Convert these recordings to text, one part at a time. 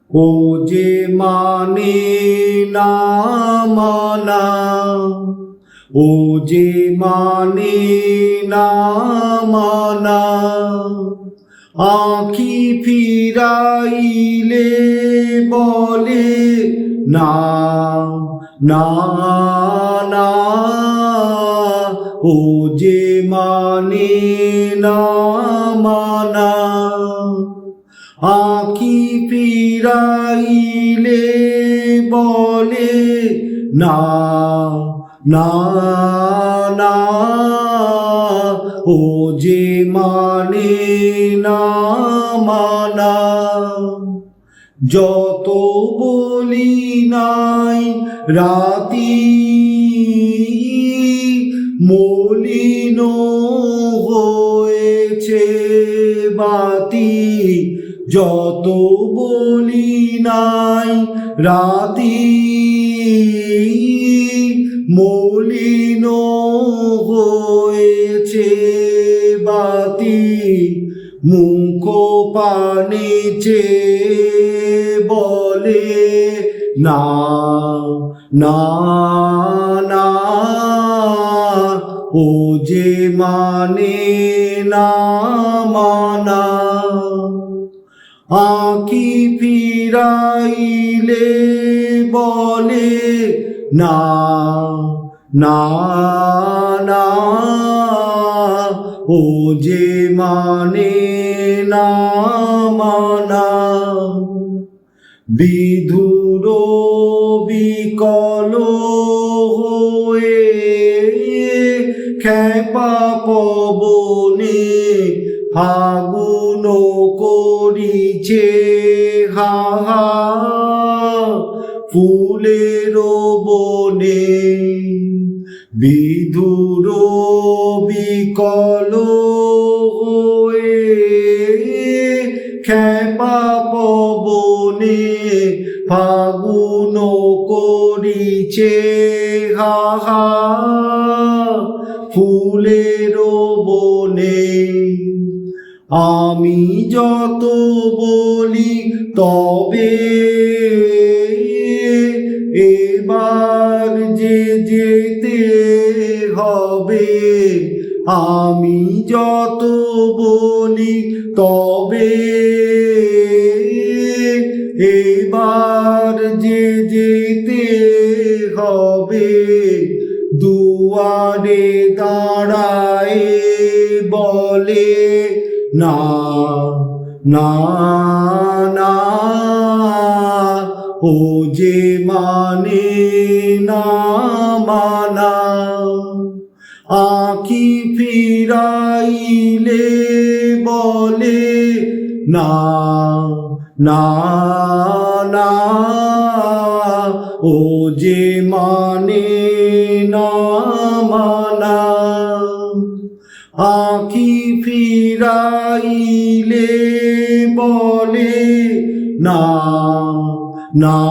ও যে মানে না মানা, ও যে মানে না মানা, আঁখি ফিরাইলে বলে না না না, ও যে মানে না মানা, আঁখি ফিরাইলে বলে না না না, ও যে মানে না মানা। যত বলি নাই রাতি মলিন হয়েছে বাতি, যত বলি নাই রাতি মলিন হয়েছে বাতি, মুখ পানে চেয়ে বলে না না না, ও যে মানে না মানা, আঁখি ফিরাইলে বলে না না না, ও যে মানে না মানা। বিধুর বিকল হয়ে খেপা পবনে ফাগুন করিছে হাহা ফুলের বনে, বিধুর বিকল হয়ে খেপা পবনে ফাগুন করিছে হাহা ফুলের বনে। আমি যত বলি তবে এবার যে যেতে হবে, আমি যত বলি তবে এবার যে যেতে হবে, দুয়ারে দাঁড়ায় বলে না না না, ও যে মানে না মানা, আঁখি ফিরাইলে বলে না না না, ও যে মানে না মানা, আঁখি ফিরাইলে বলে না না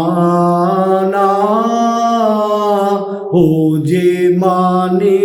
না, ও যে মানে